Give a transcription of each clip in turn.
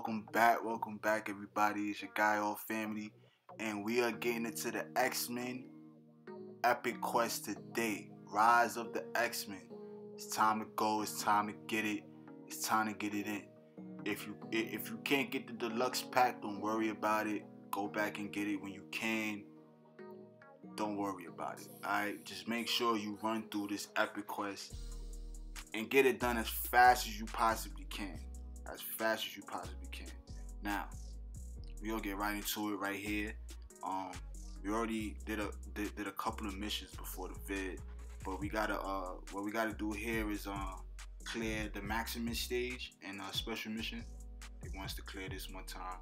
welcome back, everybody. It's your guy, all family, and we are getting into the X-Men Epic Quest today. Rise of the X-Men. It's time to go. It's time to get it. It's time to get it in. If you can't get the deluxe pack, don't worry about it. Go back and get it when you can. Don't worry about it. Alright, just make sure you run through this Epic Quest and get it done as fast as you possibly can. As fast as you possibly can. Now, we'll get right into it right here. We already did a couple of missions before the vid, but we gotta what we gotta do here is clear the Maximus stage and special mission. They want us to clear this one time,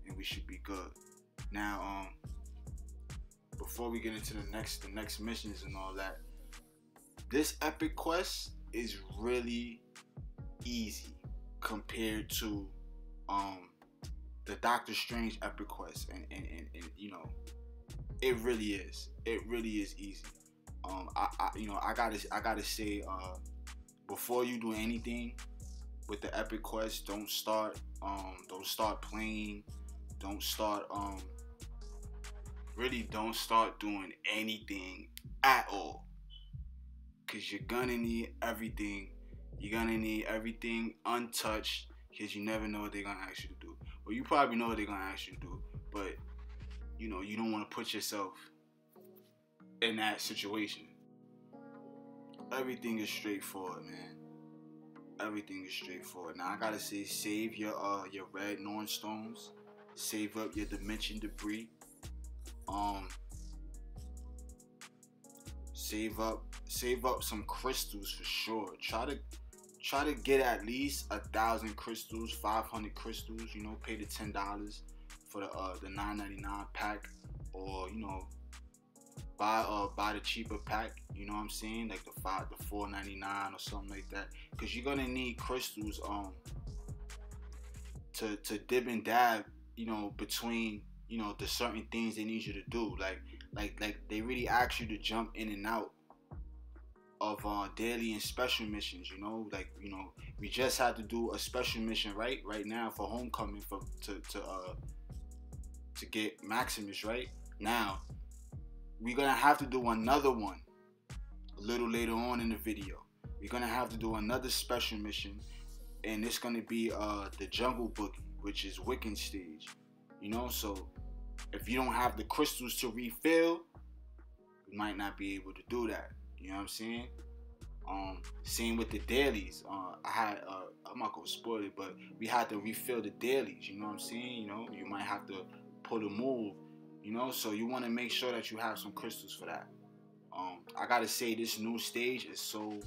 and we should be good. Now, before we get into the next missions and all that, this Epic Quest is really easy compared to the Doctor Strange Epic Quest, and you know, it really is easy. I gotta say, before you do anything with the Epic Quest, don't start playing, really don't start doing anything at all, because you're gonna need everything. You're gonna need everything untouched, because you never know what they're gonna ask you to do. Well, you probably know what they're gonna ask you to do, but you know, you don't want to put yourself in that situation. Everything is straightforward, man. Everything is straightforward. Now I gotta say, save your red Norn stones, save up your dimension debris, save up some crystals for sure. Try to get at least 1,000 crystals, 500 crystals. You know, pay the $10 for the $9.99 pack, or you know, buy the cheaper pack. You know what I'm saying, like the $4.99 or something like that, because you're gonna need crystals to dib and dab. You know, between the certain things they need you to do, like they really ask you to jump in and out of daily and special missions. We just had to do a special mission right now for Homecoming to get Maximus. Right now we're gonna have to do another one a little later on in the video. We're gonna have to do another special mission, and it's gonna be the Jungle Boogie, which is Wiccan stage. So if you don't have the crystals to refill, you might not be able to do that. You know what I'm saying? Same with the dailies. I'm not gonna spoil it, but we had to refill the dailies. You know what I'm saying? You might have to pull a move. So you want to make sure that you have some crystals for that. I gotta say, this new stage is so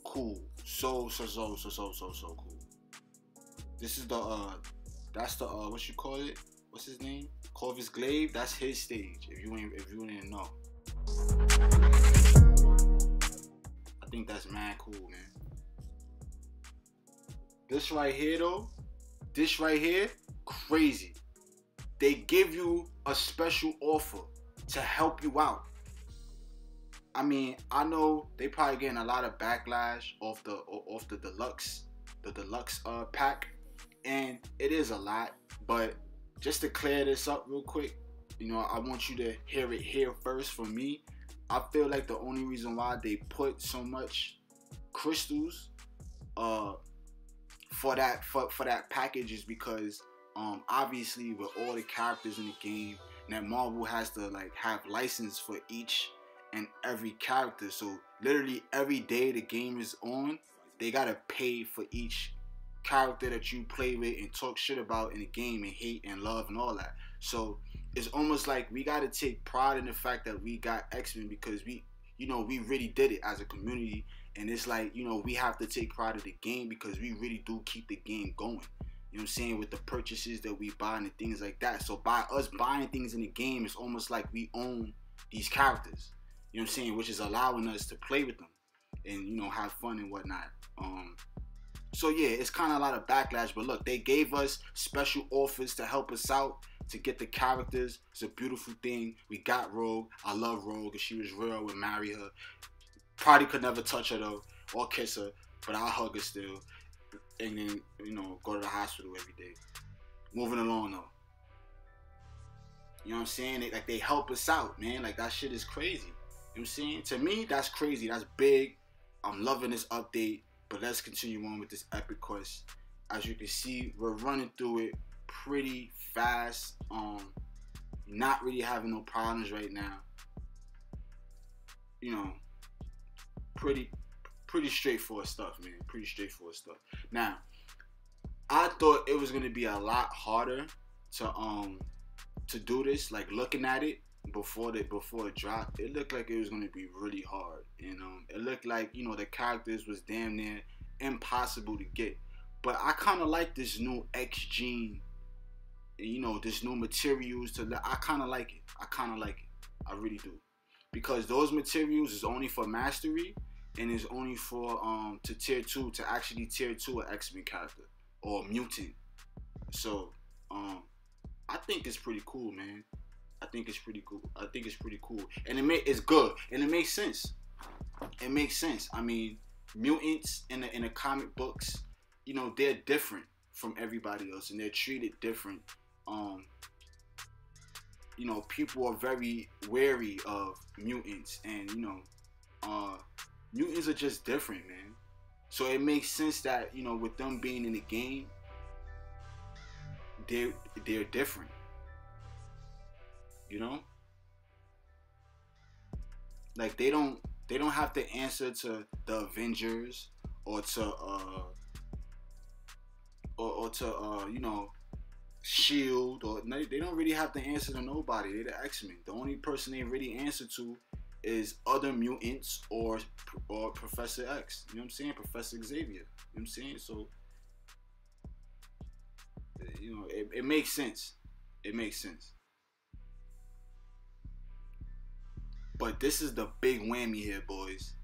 cool. So cool. This is that's the what you call it? What's his name? Corvus Glaive. That's his stage. If you didn't know. I think that's mad cool, man. This right here though, crazy. They give you a special offer to help you out. I mean, I know they probably getting a lot of backlash off the deluxe pack, and it is a lot. But just to clear this up real quick, I want you to hear it here first from me. I feel like the only reason why they put so much crystals for that package is because obviously with all the characters in the game, that Marvel has to have license for each and every character. So literally every day the game is on, they gotta pay for each character that you play with and talk shit about in the game and hate and love and all that. So it's almost like we gotta take pride in the fact that we got X-Men, because we really did it as a community, and it's like, we have to take pride in the game because we really do keep the game going. You know what I'm saying, with the purchases that we buy and things like that. So by us buying things in the game, it's almost like we own these characters. You know what I'm saying, which is allowing us to play with them and have fun and whatnot. So yeah, it's kind of a lot of backlash, but look, they gave us special offers to help us out to get the characters. It's a beautiful thing. We got Rogue. I love Rogue. If she was real, I would marry her. Probably could never touch her though, or kiss her, but I'll hug her still. and then, you know, go to the hospital every day. Moving along though. You know what I'm saying? They help us out, man. Like, that shit is crazy. You know what I'm saying? To me, that's crazy. That's big. I'm loving this update. But let's continue on with this epic quest. As you can see, we're running through it pretty fast. Not really having no problems right now. You know, pretty straightforward stuff, man. Pretty straightforward stuff. Now, I thought it was gonna be a lot harder to do this. Like, looking at it before it dropped, it looked like it was gonna be really hard. And it looked like, you know, the characters was damn near impossible to get. But I kind of like this new X gene, you know, this new materials. I kind of like it. I really do, because those materials is only for mastery, and is only for to tier 2, to actually tier 2 an X-Men character or mutant. So I think it's pretty cool, man. I think it's pretty cool, and it's good, and it makes sense. It makes sense. I mean, mutants in the comic books, you know, they're different from everybody else, and they're treated different. You know, people are very wary of mutants, and, you know, mutants are just different, man. So it makes sense that, you know, with them being in the game, they're different. You know, like they don't have to answer to the Avengers or to you know, Shield, or they don't really have to answer to nobody. They're the X-Men. The only person they really answer to is other mutants or Professor X. You know what I'm saying? Professor Xavier. You know what I'm saying? So, you know, it makes sense. It makes sense. But this is the big whammy here, boys.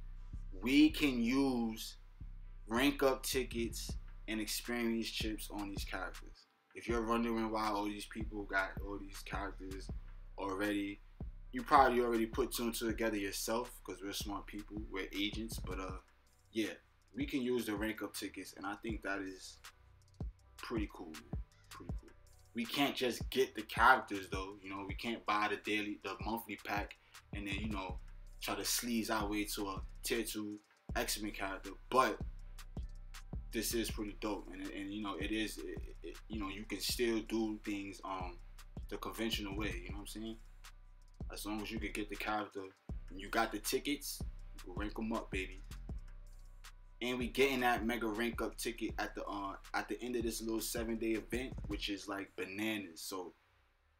We can use rank up tickets and experience chips on these characters. If you're wondering why all these people got all these characters already, you probably already put two and two together yourself, because we're smart people, we're agents. But yeah, we can use the rank up tickets, and I think that is pretty cool, man. Pretty cool. We can't just get the characters though. You know, we can't buy the monthly pack and then, you know, try to sleaze our way to a tier 2 X-Men character. But this is pretty dope, and you know, you know, you can still do things the conventional way. You know what I'm saying? As long as you can get the character and you got the tickets, you can rank them up, baby. And we getting that mega rank up ticket at the end of this little 7-day event, which is like bananas. So,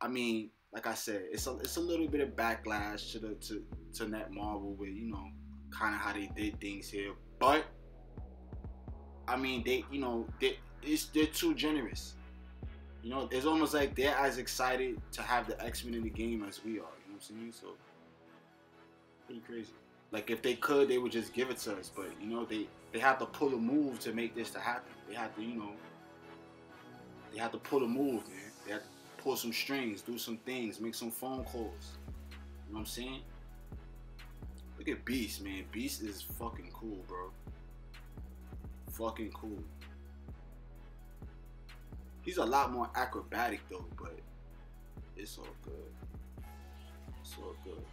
I mean, like I said, it's a little bit of backlash to Netmarble with, you know, kind of how they did things here. But I mean, they're too generous. You know, it's almost like they're as excited to have the X-Men in the game as we are. You know what I'm saying? So, pretty crazy. Like, if they could, they would just give it to us. But, you know, they have to pull a move to make this to happen. They have to, you know, they have to pull a move, man. They have to pull some strings, do some things, make some phone calls. You know what I'm saying? Look at Beast, man. Beast is fucking cool, bro. Fucking cool. He's a lot more acrobatic though, but it's all good. It's all good.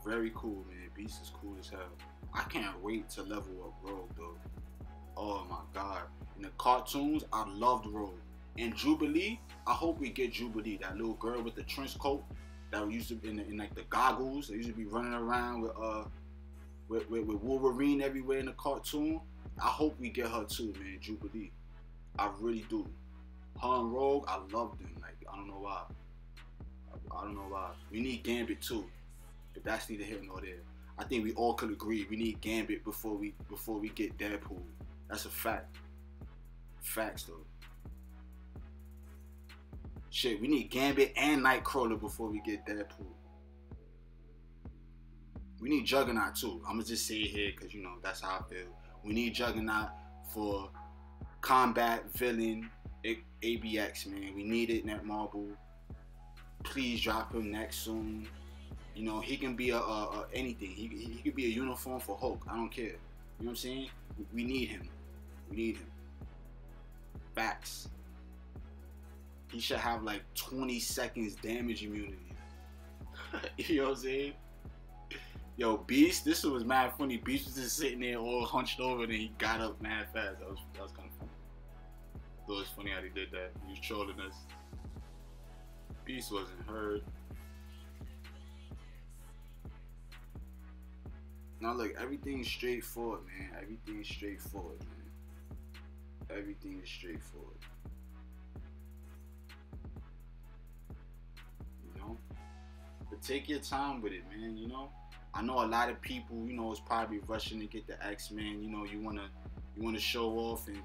Very cool, man. Beast is cool as hell. I can't wait to level up Rogue though. Oh my god. In the cartoons, I loved Rogue. And Jubilee, I hope we get Jubilee. That little girl with the trench coat that used to be in like the goggles. They used to be running around with Wolverine everywhere in the cartoon. I hope we get her too, man. Jubilee. I really do. Her and Rogue, I love them. Like, I don't know why. I don't know why. We need Gambit too. But that's neither here nor there. I think we all could agree we need Gambit before we get Deadpool. That's a fact. Facts though. Shit, we need Gambit and Nightcrawler before we get Deadpool. We need Juggernaut too. I'ma just say it here because, you know, that's how I feel. We need Juggernaut for combat, villain, ABX, man. We need it, Netmarble. Please drop him next soon. You know, he can be anything. He could be a uniform for Hulk. I don't care. You know what I'm saying? We need him. We need him. Facts. He should have like 20 seconds damage immunity. You know what I'm saying? Yo, Beast, this was mad funny. Beast was just sitting there all hunched over, and then he got up mad fast. That was kind of funny. It was funny how he did that. He was trolling us. Beast wasn't hurt. Now look, everything's straightforward, man. Everything's straightforward, man. Everything is straightforward. You know? But take your time with it, man, you know? I know a lot of people, you know, is probably rushing to get the X-Men. You know, you wanna show off and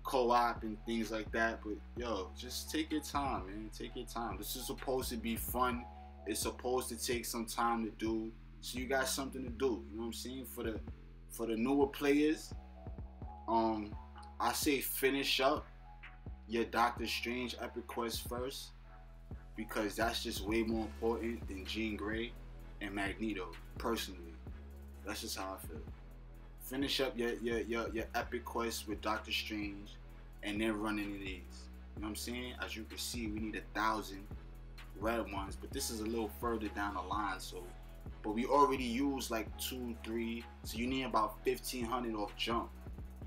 co-op and things like that. But yo, just take your time, man. Take your time. This is supposed to be fun. It's supposed to take some time to do. So you got something to do. You know what I'm saying? For the newer players, I say finish up your Doctor Strange Epic Quest first, because that's just way more important than Jean Grey and Magneto. Personally, that's just how I feel. Finish up your Epic Quest with Doctor Strange, and then run into these. You know what I'm saying? As you can see, we need 1,000 red ones, but this is a little further down the line. So, but we already used like 2, 3, so you need about 1,500 off jump.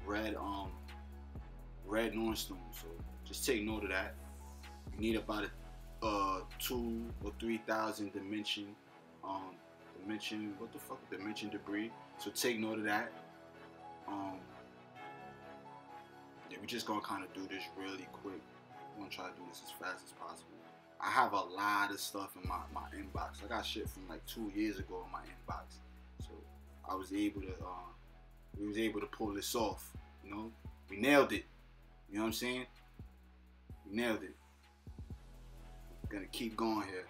Red Northstone. So just take note of that. You need about 2,000 or 3,000 dimension debris. So take note of that. Yeah, we're just gonna kind of do this really quick. I'm gonna try to do this as fast as possible. I have a lot of stuff in my inbox. I got shit from like 2 years ago in my inbox. So I was able to we was able to pull this off. You know, we nailed it. You know what I'm saying? We nailed it. Gonna keep going here.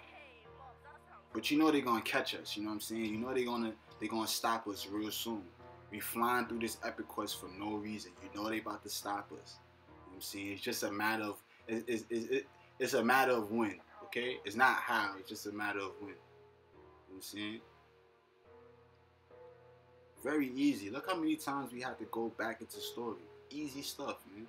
But you know they're gonna catch us, you know what I'm saying? You know they're gonna stop us real soon. We flying through this Epic Quest for no reason. You know they about to stop us. You know what I'm saying? It's just a matter of it's a matter of when, okay? It's not how, it's just a matter of when. You know what I'm saying? Very easy. Look how many times we had to go back into story. Easy stuff, man.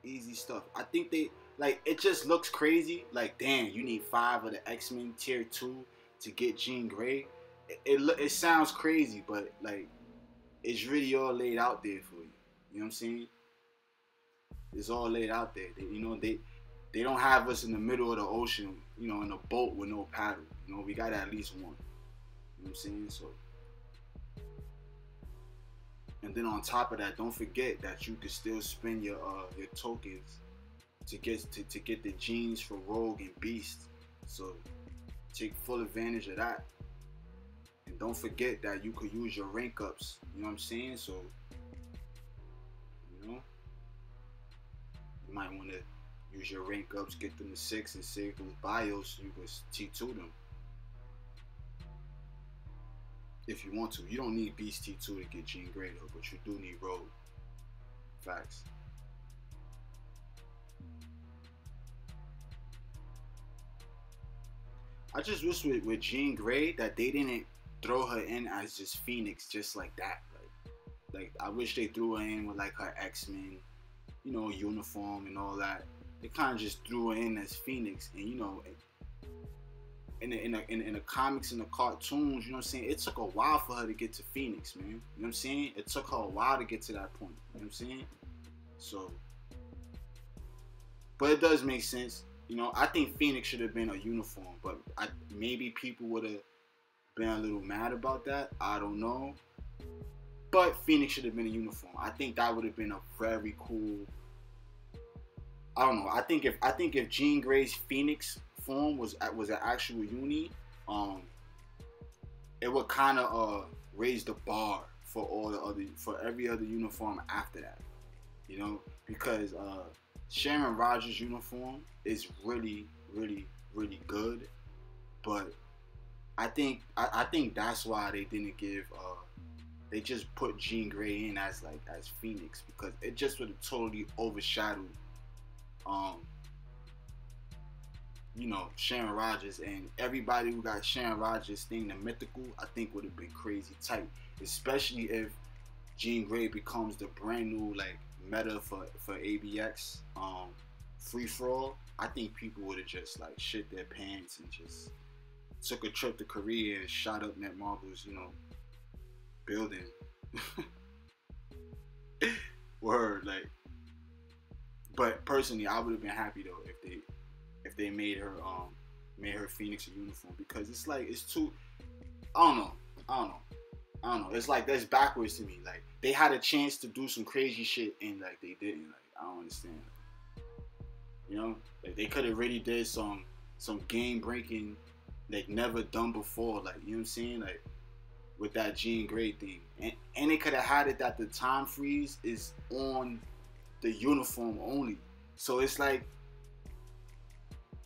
Easy stuff. I think they like it just looks crazy. Like, damn, you need 5 of the X-Men tier 2 to get Jean Grey. It sounds crazy, but like it's really all laid out there for you. You know what I'm saying? It's all laid out there. They don't have us in the middle of the ocean, you know, in a boat with no paddle. You know, we got at least one. You know what I'm saying? So, and then on top of that, don't forget that you can still spend your tokens to get the genes for Rogue and Beast. So take full advantage of that. And don't forget that you could use your rank ups. You know what I'm saying? So, you know, you might want to use your rank ups, get them to 6, and save those bios so you can T2 them. If you want to. You don't need Beast T2 to get Jean Grey though, but you do need Rogue. Facts. I just wish with Jean Grey that they didn't throw her in as just Phoenix, just like that. Like I wish they threw her in with like her X-Men, you know, uniform and all that. They kind of just threw her in as Phoenix, and you know, in the comics and the cartoons, you know what I'm saying? It took a while for her to get to Phoenix, man. You know what I'm saying? It took her a while to get to that point. You know what I'm saying? So, but it does make sense. You know, I think Phoenix should have been a uniform, but maybe people would have been a little mad about that. I don't know. But Phoenix should have been a uniform. I think that would have been a very cool. I don't know. I think if Jean Grey's Phoenix form was an actual uni, it would kind of raise the bar for every other uniform after that. You know, because Sharon Rogers' uniform is really, really, really good, but I think that's why they didn't give. They just put Jean Grey in as Phoenix, because it just would have totally overshadowed, you know, Sharon Rogers, and everybody who got Sharon Rogers thing, the mythical, I think would have been crazy tight, especially if Jean Grey becomes the brand new like meta for ABX, free for all, I think people would have just like shit their pants and just took a trip to Korea and shot up Netmarble's, building. Word, like. But personally, I would have been happy though if they made her Phoenix a uniform, because it's like it's too. I don't know. It's like that's backwards to me. Like they had a chance to do some crazy shit and like they didn't. Like I don't understand. Like they could have really did some game breaking, like never done before. Like you know what I'm saying? Like with that Jean Grey thing, and they could have had it that the time freeze is on the uniform only. So it's like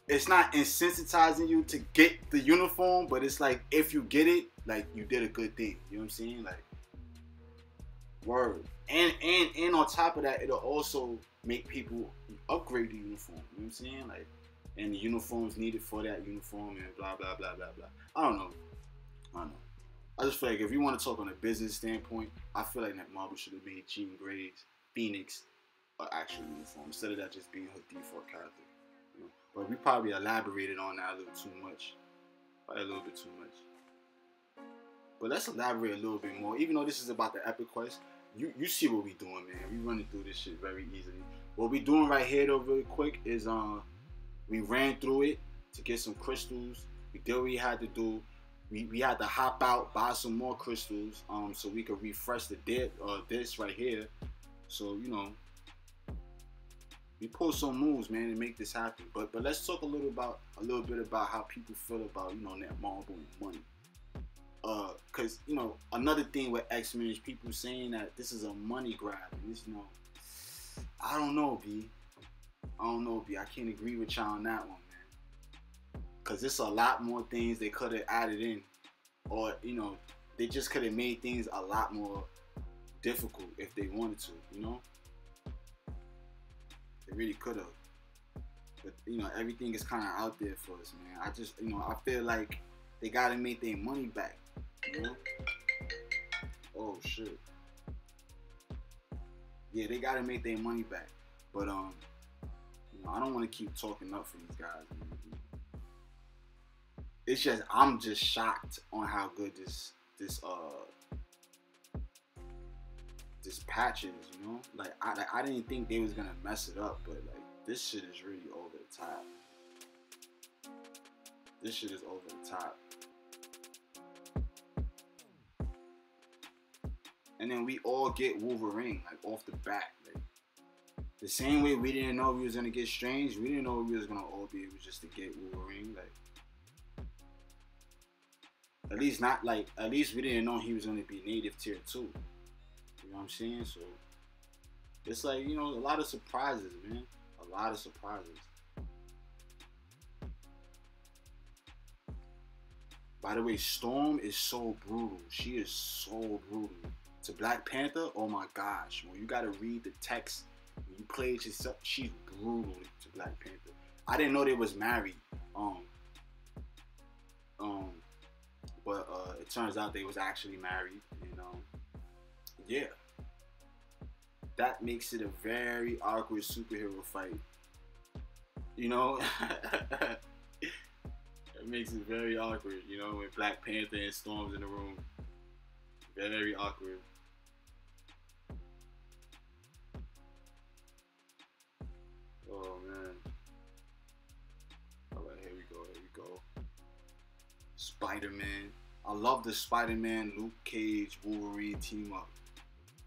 it's not insensitizing you to get the uniform, but it's like if you get it, like you did a good thing. You know what I'm saying? Like word. And on top of that, it'll also make people upgrade the uniform. You know what I'm saying? Like, and the uniforms needed for that uniform and blah blah blah blah blah. I don't know. I just feel like if you want to talk on a business standpoint, I feel like Netmarble should have made Jean Grey's Phoenix an actual uniform instead of that just being her default character. But we probably elaborated on that a little too much. Probably a little bit too much. But let's elaborate a little bit more. Even though this is about the Epic Quest, you see what we doing, man. We running through this shit very easily. What we doing right here though, really quick, is we ran through it to get some crystals. We did what we had to do. We had to hop out, buy some more crystals, so we could refresh the this right here. So we pull some moves, man, to make this happen. But let's talk a little bit about how people feel about Netmarble and money. Cause another thing with X-Men is people saying that this is a money grab. And this, I don't know, B. I can't agree with y'all on that one, man. Cause there's a lot more things they could have added in, or they just could have made things a lot more difficult if they wanted to, They really could have. But everything is kind of out there for us, man. I just I feel like they gotta make their money back, Oh shit. Yeah, they gotta make their money back. But I don't want to keep talking up for these guys, man. It's just I'm just shocked on how good this patch is, Like I didn't think they was gonna mess it up, but like this shit is really over the top. This shit is over the top. And then we all get Wolverine like off the bat. Like the same way we didn't know we was gonna get Strange, we didn't know we was gonna all be able just to get Wolverine. Like at least we didn't know he was gonna be native tier 2. You know what I'm saying? So it's like, a lot of surprises, man. A lot of surprises. By the way, Storm is so brutal. She is so brutal. To Black Panther, oh my gosh. When you gotta read the text, when you play it yourself, she's brutal to Black Panther. I didn't know they was married. But it turns out they was actually married. And yeah. That makes it a very awkward superhero fight. It makes it very awkward, when Black Panther and Storm's in the room. Very awkward. Oh man. Alright, here we go. Spider-Man. I love the Spider-Man, Luke Cage, Wolverine team up.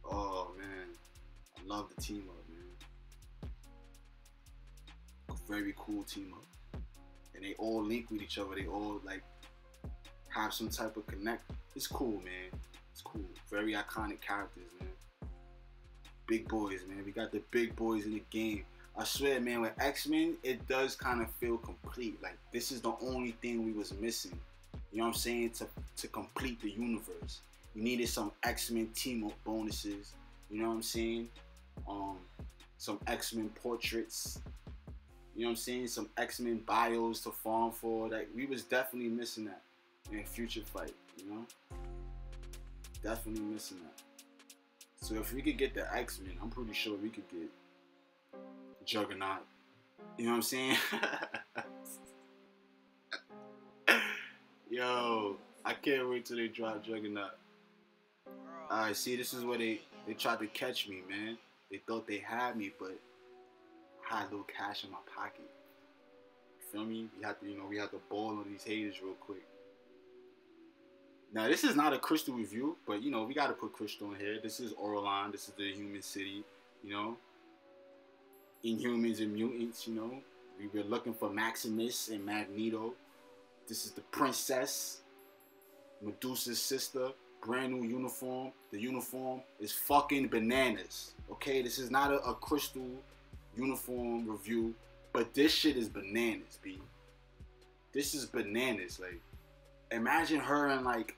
Oh man. I love the team up, man. A very cool team up. And they all link with each other. They all like have some type of connect. It's cool, man. It's cool. Very iconic characters, man. Big boys, man. We got the big boys in the game. I swear, man, with X-Men, it does kind of feel complete. Like, this is the only thing we was missing. You know what I'm saying? To complete the universe. We needed some X-Men team-up bonuses. You know what I'm saying? Some X-Men portraits. You know what I'm saying? Some X-Men bios to farm for. Like, we was definitely missing that in Future Fight, Definitely missing that. So if we could get the X-Men, I'm pretty sure we could get Juggernaut. You know what I'm saying? Yo, I can't wait till they drop Juggernaut. Alright, see, this is where they tried to catch me, man. They thought they had me, but I had a little cash in my pocket. You feel me? We had to ball on these haters real quick. Now, this is not a Crystal review, but, we got to put Crystal in here. This is Orlan. This is the Human City, Inhumans and Mutants, We were looking for Maximus and Magneto. This is the Princess, Medusa's sister, brand new uniform. The uniform is fucking bananas, okay? This is not a Crystal uniform review, but this shit is bananas, B. This is bananas. Like, imagine her and, like,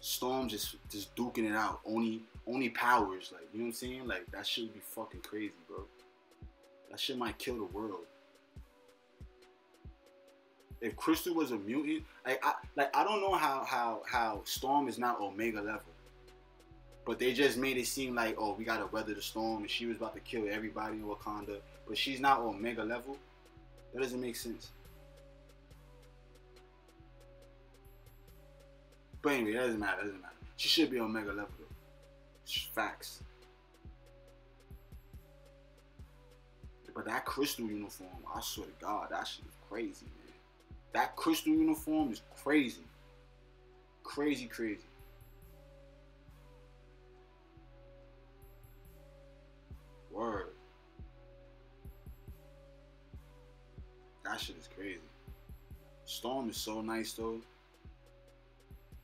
Storm just duking it out. Only powers, like, you know what I'm saying? Like, that shit would be fucking crazy, bro. That shit might kill the world. If Crystal was a mutant, I don't know how Storm is not Omega level. But they just made it seem like, oh, we gotta weather the storm, and she was about to kill everybody in Wakanda, but she's not Omega level. That doesn't make sense. But anyway, that doesn't matter. She should be Omega level though. Facts. But that Crystal uniform, I swear to God, that shit is crazy, man. That Crystal uniform is crazy. Crazy, crazy. Word. That shit is crazy. Storm is so nice though.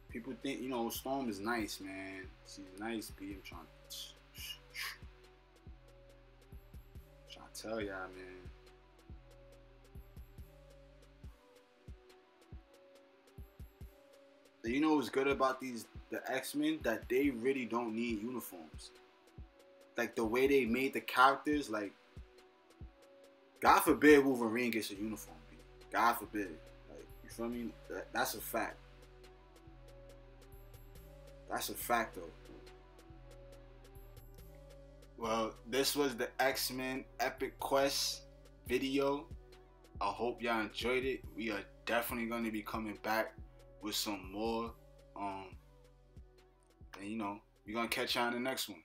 People think, Storm is nice, man. She's nice, B. I'm trying to tell y'all, man. You know what's good about the X-Men? That they really don't need uniforms. Like, the way they made the characters, like, God forbid Wolverine gets a uniform, B. God forbid. Like, you feel me? That's a fact. That's a fact, though. Well, this was the X-Men Epic Quest video. I hope y'all enjoyed it. We are definitely going to be coming back with some more. And we're going to catch y'all in the next one.